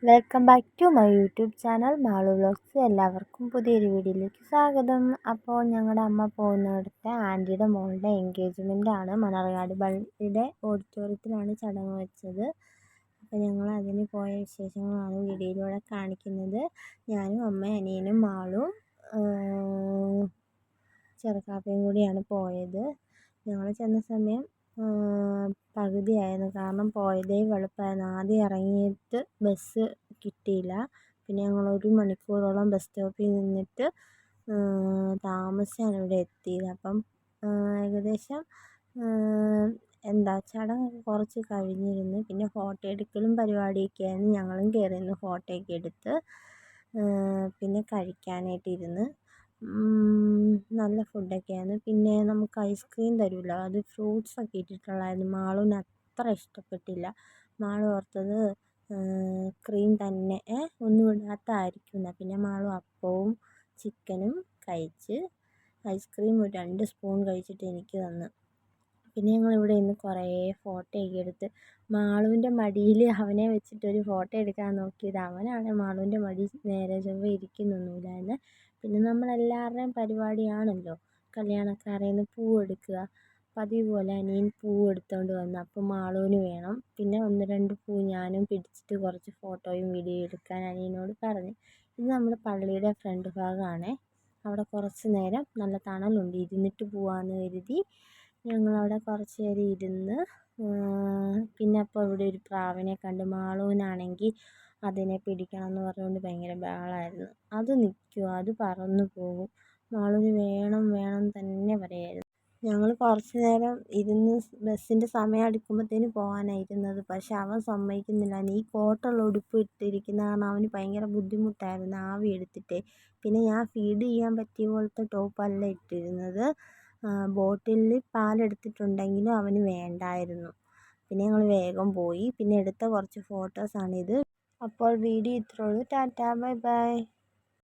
Welcome back to my YouTube channel Malu vlogs. എല്ലാവർക്കും പുതിയൊരു വീഡിയോയിലേക്ക് സ്വാഗതം. അപ്പോൾ ഞങ്ങളുടെ അമ്മ പോകുന്നിടത്തെ ആൻറ്റിയുടെ മോളുടെ എൻഗേജ്മെൻ്റ് ആണ്. മണർകാട് പള്ളിയുടെ ഓഡിറ്റോറിയത്തിലാണ് ചടങ്ങ് വെച്ചത്. അപ്പോൾ ഞങ്ങൾ അതിന് പോയ വിശേഷങ്ങളാണ് വീഡിയോയിലൂടെ കാണിക്കുന്നത്. ഞാനും അമ്മയും അനിയനും മാളും ചെറുക്കാപ്പയും കൂടിയാണ് പോയത്. ഞങ്ങൾ ചെന്ന സമയം പകുതിയായിരുന്നു. കാരണം പോയതേ വെളുപ്പായിരുന്നു. ആദ്യം ഇറങ്ങിയിട്ട് ബസ് കിട്ടിയില്ല. പിന്നെ ഞങ്ങൾ 1 മണിക്കൂറോളം ബസ് സ്റ്റോപ്പിൽ നിന്നിട്ട് താമസിച്ചാണ് ഇവിടെ എത്തിയത്. അപ്പം ഏകദേശം ചടങ്ങൊക്കെ കുറച്ച് കഴിഞ്ഞിരുന്നു. പിന്നെ ഫോട്ടോ എടുക്കലും പരിപാടിയൊക്കെ ആയിരുന്നു. ഞങ്ങളും കയറി നിന്ന് ഫോട്ടോയൊക്കെ എടുത്ത് പിന്നെ കഴിക്കാനായിട്ടിരുന്ന്. നല്ല ഫുഡൊക്കെയായിരുന്നു. പിന്നെ നമുക്ക് ഐസ്ക്രീം തരുമല്ലോ, അത് ഫ്രൂട്ട്സൊക്കെ ഇട്ടിട്ടുള്ളതായിരുന്നു. മാളുവിന് അത്ര ഇഷ്ടപ്പെട്ടില്ല. മാളു ഓർത്തത് ക്രീം തന്നെ ഒന്നും ഇടാത്തതായിരിക്കും എന്നാണ്. പിന്നെ മാളു അപ്പവും ചിക്കനും കഴിച്ച് ഐസ്ക്രീം ഒരു 2 സ്പൂൺ കഴിച്ചിട്ട് എനിക്ക് തന്നു. പിന്നെ ഞങ്ങളിവിടെ നിന്ന് കുറേ ഫോട്ടോയൊക്കെ എടുത്ത് മാളുവിൻ്റെ മടിയിൽ അവനെ വെച്ചിട്ടൊരു ഫോട്ടോ എടുക്കാൻ നോക്കിയത്. അവനാണെങ്കിൽ മാളുവിൻ്റെ മടി നേരെ ചൊവ്വേ ഇരിക്കുന്നൊന്നുമില്ലായിരുന്നു. പിന്നെ നമ്മളെല്ലാവരുടെയും പരിപാടിയാണല്ലോ കല്യാണക്കാരയിൽ നിന്ന് പൂവെടുക്കുക. പതിവ് പോലെ അനിയൻ പൂവ് എടുത്തുകൊണ്ട് വന്നു. അപ്പോൾ മാളുവിന് വേണം. പിന്നെ 1-2 പൂ ഞാനും പിടിച്ചിട്ട് കുറച്ച് ഫോട്ടോയും വീഡിയോയും എടുക്കാൻ അനിയനോട് പറഞ്ഞു. ഇത് നമ്മുടെ പള്ളിയുടെ ഫ്രണ്ട് ഭാഗമാണ്. അവിടെ കുറച്ച് നേരം നല്ല തണലുണ്ട്, ഇരുന്നിട്ട് പോകാമെന്ന് കരുതി ഞങ്ങളവിടെ കുറച്ച് നേരം ഇരുന്ന്. പിന്നെ അപ്പോൾ ഇവിടെ ഒരു പ്രാവിനെ കണ്ട്. മാളുവിനാണെങ്കിൽ അതിനെ പിടിക്കണം എന്ന് പറഞ്ഞുകൊണ്ട് ഭയങ്കര ബഹളമായിരുന്നു. അത് നിൽക്കുമോ, അത് പറന്നു പോകും, മാളുവിന് വേണം വേണം തന്നെ പറയായിരുന്നു. ഞങ്ങൾ കുറച്ച് നേരം ഇരുന്ന് ബസ്സിൻ്റെ സമയം അടുക്കുമ്പോഴത്തേന് പോകാനായിരുന്നത്. പക്ഷെ അവൻ സമ്മതിക്കുന്നില്ല. ഈ കോട്ടുള്ള ഉടുപ്പ് ഇട്ടിരിക്കുന്ന കാരണം അവന് ഭയങ്കര ബുദ്ധിമുട്ടായിരുന്നു ആവി എടുത്തിട്ട്. പിന്നെ ഞാൻ ഫീഡ് ചെയ്യാൻ പറ്റിയ പോലത്തെ ടോപ്പല്ല ഇട്ടിരുന്നത്. ബോട്ടിലിൽ പാലെടുത്തിട്ടുണ്ടെങ്കിലും അവന് വേണ്ടായിരുന്നു. പിന്നെ ഞങ്ങൾ വേഗം പോയി. പിന്നെ എടുത്ത കുറച്ച് ഫോട്ടോസാണിത്. അപ്പോൾ വീഡിയോ ഇത്രയേ ഉള്ളൂ. Tata, bye bye.